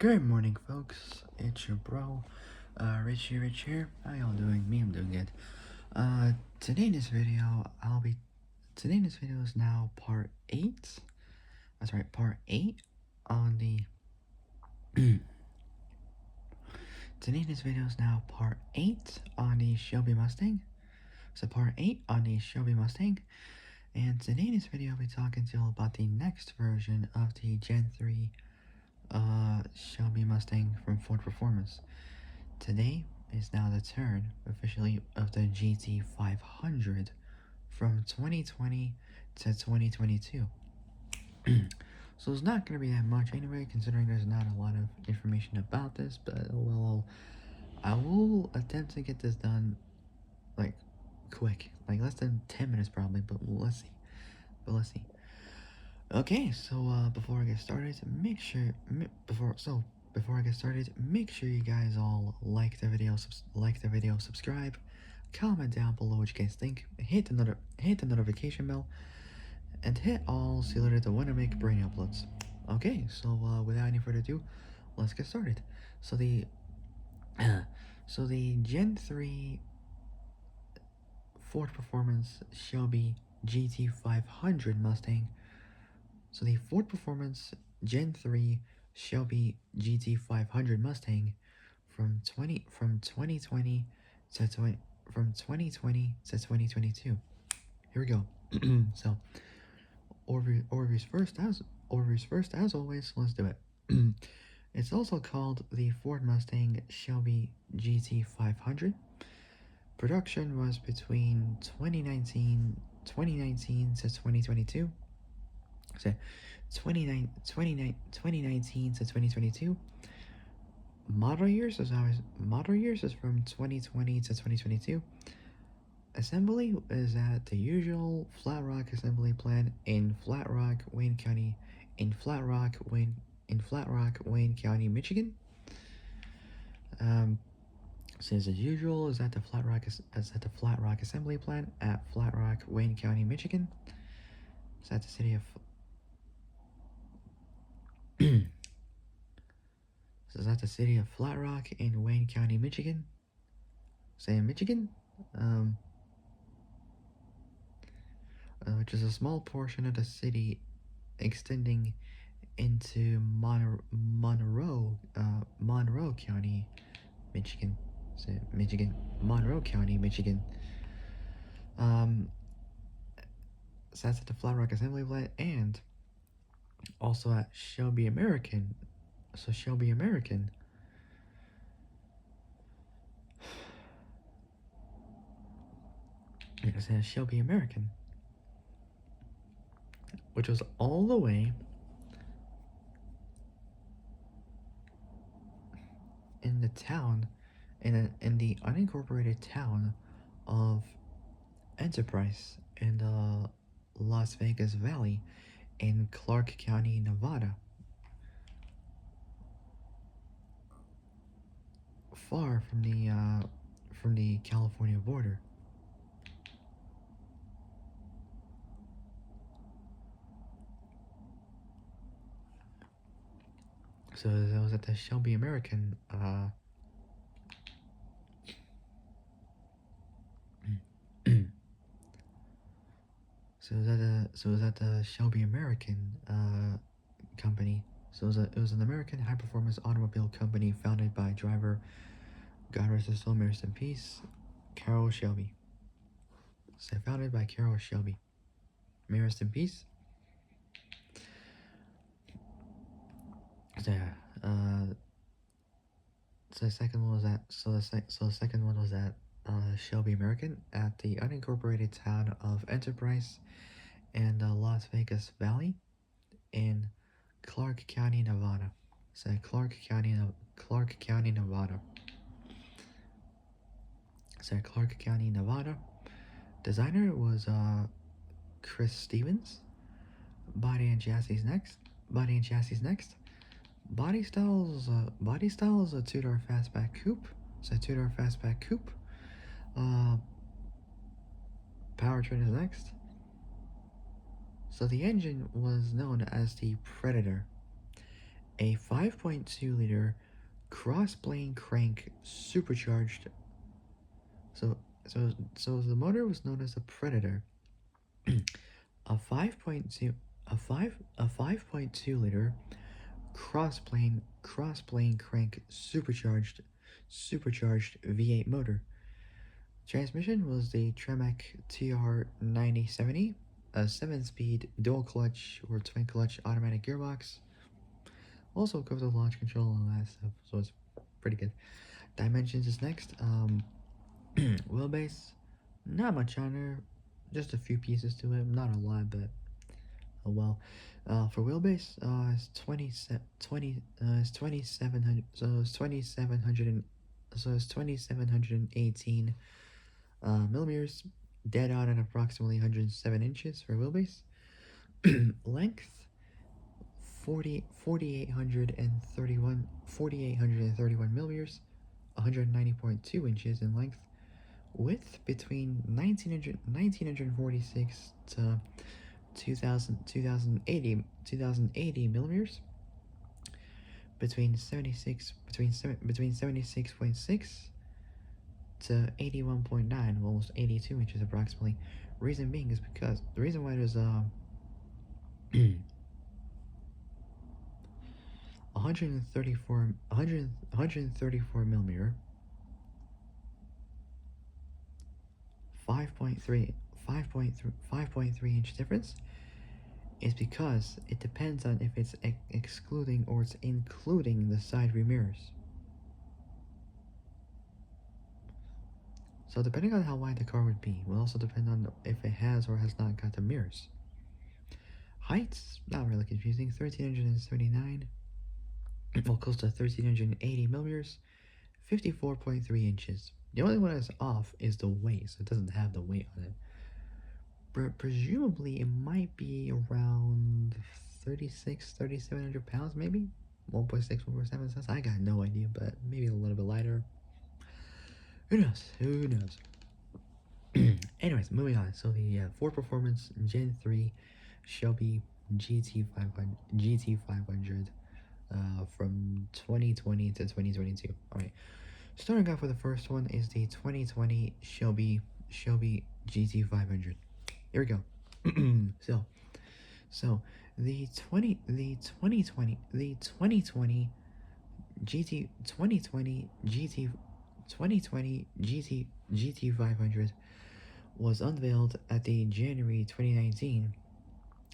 Good morning, folks. It's your bro, Rich here. How y'all doing? Me, I'm doing good. Today in this video, today in this video is now part 8. That's right, part 8 on the, today in this video is now part 8 on the Shelby Mustang. So part 8 on the Shelby Mustang. And today in this video, I'll be talking to you all about the next version of the Gen 3 Shelby Mustang from Ford Performance. Today is now the turn, officially, of the GT500 from 2020 to 2022. So it's not going to be that much anyway, considering there's not a lot of information about this, but I will attempt to get this done, like, quick, like less than 10 minutes probably, but let's see. Okay, so before I get started, before I get started, make sure you guys all like the video, subscribe, comment down below what you guys think, hit the notification bell, and hit all so you're alerted when I make brain uploads. Okay, so without any further ado, let's get started. So the Gen 3 Ford Performance Shelby GT500 Mustang. So the Ford Performance Gen 3 Shelby GT500 Mustang from 2020 to 2022. Here we go. So overviews first as always. Let's do it. It's also called the Ford Mustang Shelby GT500. Production was between 2019 to 2022. So 2019 to 2022. Model years is from 2020 to 2022. Assembly is at the usual Flat Rock assembly plant in Flat Rock, Wayne County, County, Michigan. Says as usual is at the Flat Rock assembly plant at Flat Rock, Wayne County, Michigan. It's at the city of This is at the city of Flat Rock in Wayne County, Michigan. Say Michigan, which is a small portion of the city extending into Monroe County, Michigan. Say Michigan, Monroe County, Michigan. So that's at the Flat Rock Assembly Plant and also at Shelby American. So Shelby American. It says Shelby American, which was all the way in the town, in the unincorporated town of Enterprise in the Las Vegas Valley in Clark County, Nevada. Far from the California border. So that was at the Shelby American so it was at the Shelby American company. So it was an American high performance automobile company founded by driver, God rest his soul, may rest in peace, Carroll Shelby. So founded by Carroll Shelby. May rest in peace. So yeah, so the second one was at Shelby American at the unincorporated town of Enterprise and the Las Vegas Valley in Clark County, Nevada. So Clark County, Nevada. So Clark County, Nevada. Designer was Chris Stevens. Body and chassis next. Body style is a two-door fastback coupe. So two-door fastback coupe. Powertrain is next. So the engine was known as the Predator. a 5.2 liter cross-plane crank supercharged. So so the motor was known as the Predator. a 5.2 a 5.2 liter cross-plane crank supercharged V8 motor. Transmission was the Tremec TR9070, a 7-speed dual clutch or twin clutch automatic gearbox. Also comes with launch control and all that stuff, so it's pretty good. Dimensions is next. Wheelbase, not much on there, just a few pieces to it, not a lot, but oh well. For wheelbase, it's 2700, so it's 2718 millimeters, dead on at approximately 107 inches for wheelbase. Length 4831 millimeters, 190.2 inches in length. Width between 1946 to 2080 millimeters. Between 76.6 to 81.9, almost 82 inches approximately. Reason being is because the reason why there's 134 millimeter, 5.3 inch difference is because it depends on if it's excluding or it's including the side rear mirrors. So depending on how wide the car would be will also depend on if it has or has not got the mirrors. Heights, not really confusing, 1379, well, close to 1380 millimeters, 54.3 inches. The only one that's off is the weight, so it doesn't have the weight on it. Presumably, it might be around 3,700 pounds, maybe? 1.6, 1.7 cents. I got no idea, but maybe a little bit lighter. Who knows? Who knows? Anyways, moving on. So the Ford Performance Gen 3 Shelby GT500 from 2020 to 2022. Alright, starting off with the first one is the 2020 Shelby GT500. Here we go. so the 2020 GT500 was unveiled at the January 2019,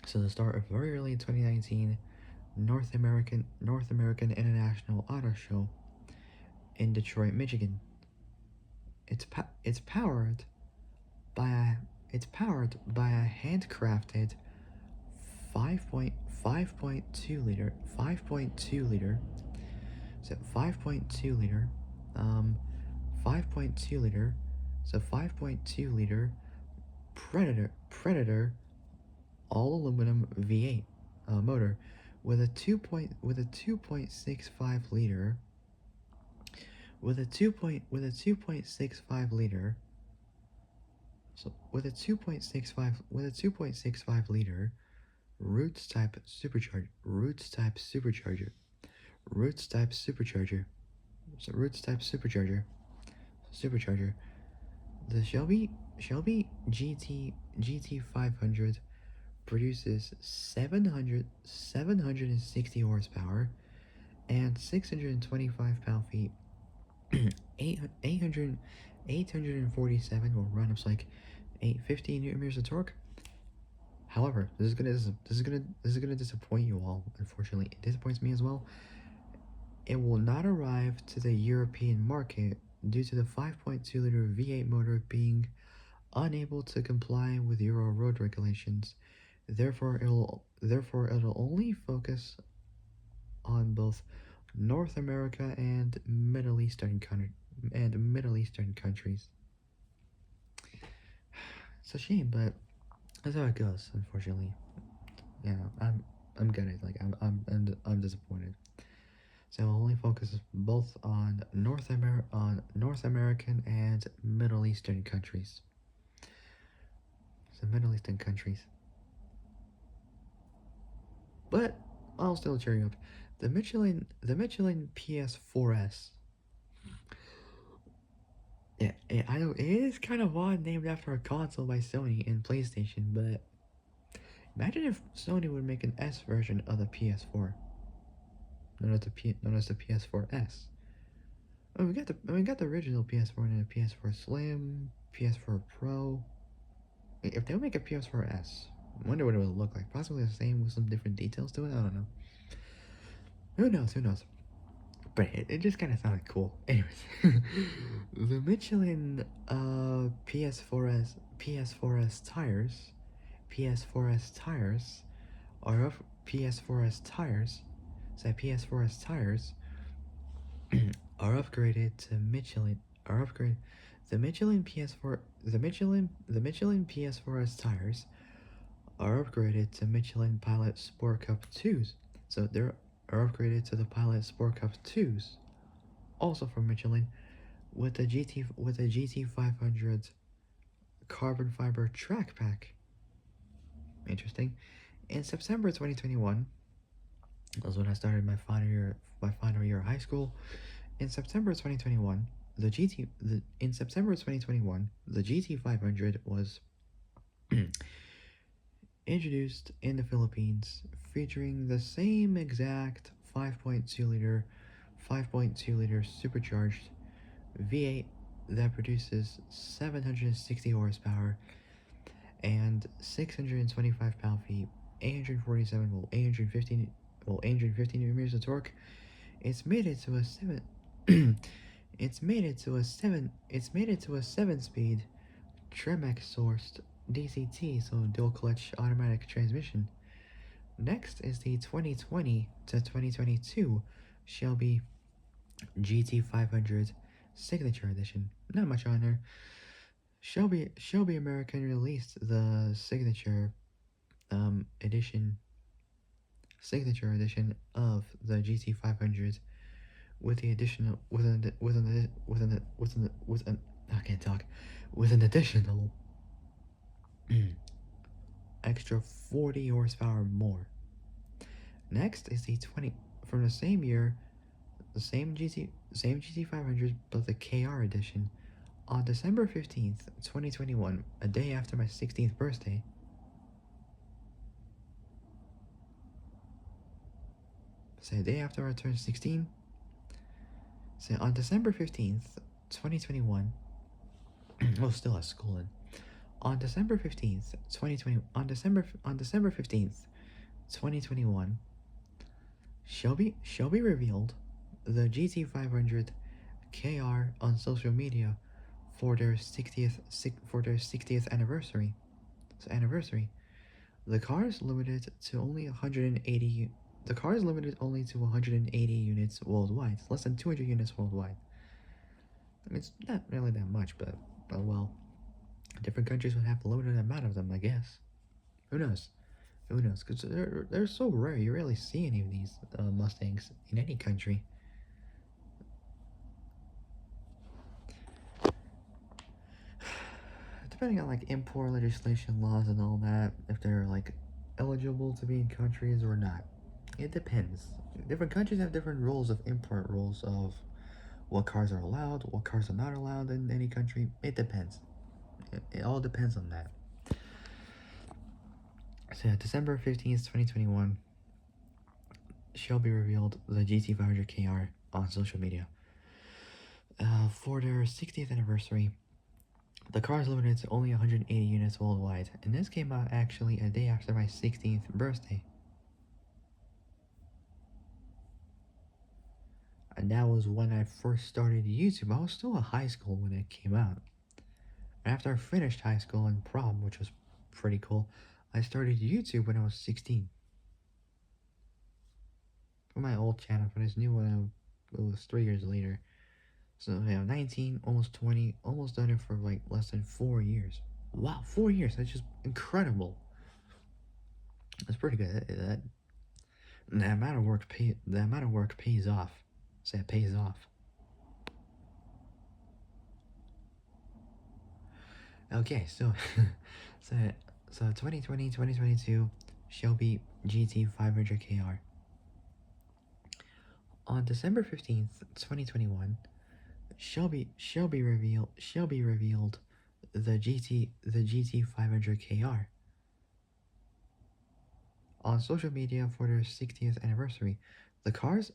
so the start of very early 2019 North American International Auto Show in Detroit, Michigan. It's powered by a handcrafted 5.2 liter so 5.2 liter 5.2 liter so 5.2 liter Predator all aluminum V8 motor with a 2.65 liter with a 2.65 liter so with a 2.65 liter Roots type supercharger The Shelby GT500 produces 760 horsepower and 625 pound-feet. 847 will run up to like 850 newton meters of torque. However, this is gonna disappoint you all. Unfortunately, it disappoints me as well. It will not arrive to the European market due to the 5.2 liter V8 motor being unable to comply with Euro road regulations. Therefore, it'll only focus on both North America and Middle Eastern countries. It's a shame, but that's how it goes. Unfortunately, yeah, I'm gutted. Like I'm disappointed. So I'll only focus both on North American and Middle Eastern countries. So Middle Eastern countries. But I'll still cheer you up. the Michelin PS4S. Yeah, I know it is kind of odd, named after a console by Sony and PlayStation, but imagine if Sony would make an S version of the PS4, known as the PS4S. Oh, we got the original PS4 and a PS4 Slim, PS4 Pro. If they would make a PS4S, I wonder what it would look like. Possibly the same with some different details to it. I don't know. Who knows? Who knows? But it just kind of sounded cool. Anyways, the Michelin PS4S tires, PS4S tires are up PS4S tires. So PS4S tires are upgraded to Michelin. Are upgraded. The Michelin PS4S tires are upgraded to Michelin Pilot Sport Cup 2s. So they're are upgraded to the Pilot Sport Cup 2s, also from Michelin, with the GT 500 carbon fiber track pack. Interesting. In September 2021, that was when I started my final year of high school. In September 2021, in September 2021, the GT 500 was introduced in the Philippines, featuring the same exact 5.2 liter supercharged V8 that produces 760 horsepower and 625 pound-feet, 847 volt, 850 newton meters of torque. It's made it to a seven. It's made it to a seven-speed Tremec sourced DCT, so dual clutch automatic transmission. Next is the 2020 to 2022 Shelby GT 500 Signature Edition. Not much on there. Shelby American released the edition signature edition of the GT 500 with the additional with an I can't talk with an additional extra 40 horsepower more. Next is the 20 from the same year, the same GT 500 but the KR edition. On December 15th, 2021, a day after my 16th birthday, say a day after I turned 16, say on December 15th, 2021, I was still at school then. On December 15th, 2020, on December 15th, 2021, Shelby revealed the GT500 KR on social media for their 60th anniversary. The car is limited to only 180. The car is limited only to 180 units worldwide. It's less than 200 units worldwide. I mean, it's not really that much, but well, different countries would have a limited amount of them, I guess. Who knows? Who knows? Because they're so rare. You rarely see any of these Mustangs in any country. Depending on like import legislation laws and all that, if they're like eligible to be in countries or not, it depends. Different countries have different rules of import rules of what cars are allowed, what cars are not allowed in any country. It depends. It all depends on that. So yeah, December 15th, 2021, Shelby revealed the GT500KR on social media. For their 60th anniversary, the car is limited to only 180 units worldwide, and this came out actually a day after my 16th birthday. And that was when I first started YouTube. I was still in high school when it came out. And after I finished high school and prom, which was pretty cool, I started YouTube when I was 16. For my old channel, for this new one, it was 3 years later. So yeah, 19, almost 20, almost done it for like less than 4 years. Wow, 4 years, that's just incredible. That's pretty good. The amount of work pays off. Say it pays off. Okay, so so so 2020, 2022 Shelby GT 500KR. On December 15th, 2021, Shelby revealed the GT 500 KR on social media for their 60th anniversary. The car is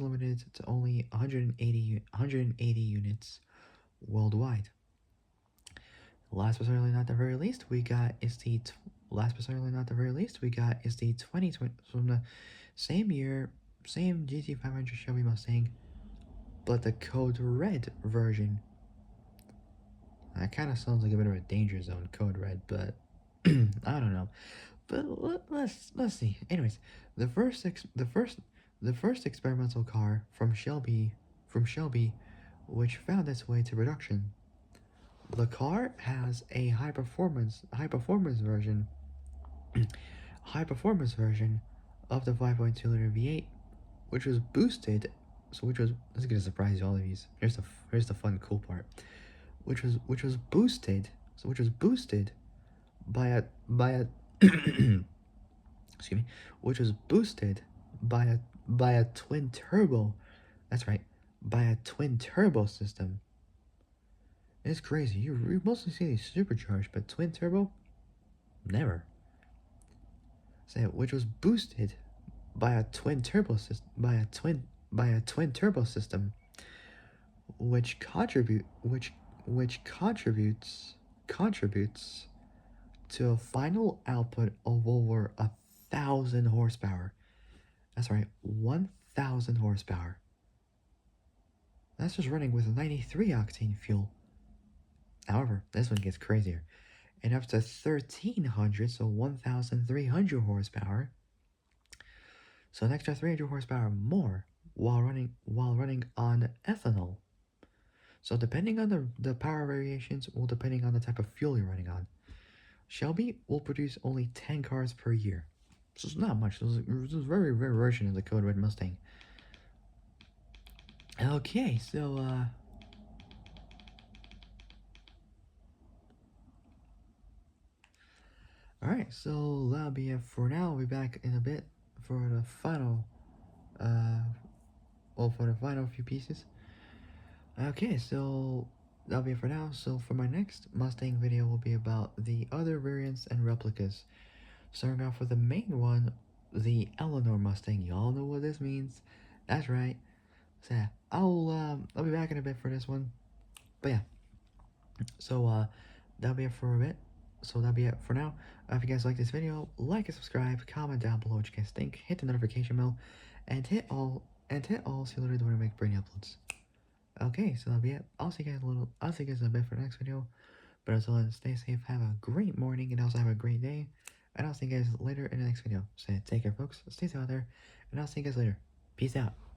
limited to only 180 units worldwide. Last but certainly not the very least, we got is the last but certainly not the very least we got is the 2020 from the same year, same GT 500 Shelby Mustang, but the Code Red version. That kind of sounds like a bit of a danger zone, Code Red, but I don't know. But let's see. Anyways, the first ex- the first experimental car from Shelby, which found its way to production. The car has a high performance version of the 5.2 liter V8, which was boosted. So which was this is gonna surprise all of you. Here's the fun cool part. Which was boosted. So which was boosted by a excuse me, which was boosted by a twin turbo. That's right, by a twin turbo system. It's crazy. You mostly see these supercharged, but twin turbo, never. So which was boosted by a twin turbo system by a twin turbo system, which contributes to a final output of over 1,000 horsepower. That's right, 1,000 horsepower. That's just running with 93 octane fuel. However, this one gets crazier. And up to 1,300, so 1,300 horsepower. So an extra 300 horsepower more while running on ethanol. So depending on the power variations, will depending on the type of fuel you're running on. Shelby will produce only 10 cars per year. So it's not much. This is very rare version of the Code Red Mustang. Okay, so alright, so that'll be it for now. We'll be back in a bit for the final for the final few pieces. Okay, so that'll be it for now. So for my next Mustang video will be about the other variants and replicas. Starting off with the main one, the Eleanor Mustang. Y'all know what this means. That's right. So yeah, I'll be back in a bit for this one. But yeah. So that'll be it for a bit. So that'll be it for now. If you guys like this video, like and subscribe, comment down below what you guys think, hit the notification bell, and hit all so you'll know when I make brand new uploads. Okay, so that'll be it. I'll see you guys in a bit for the next video. But until then, stay safe, have a great morning, and also have a great day. And I'll see you guys later in the next video. So take care, folks. Stay safe out there, and I'll see you guys later. Peace out.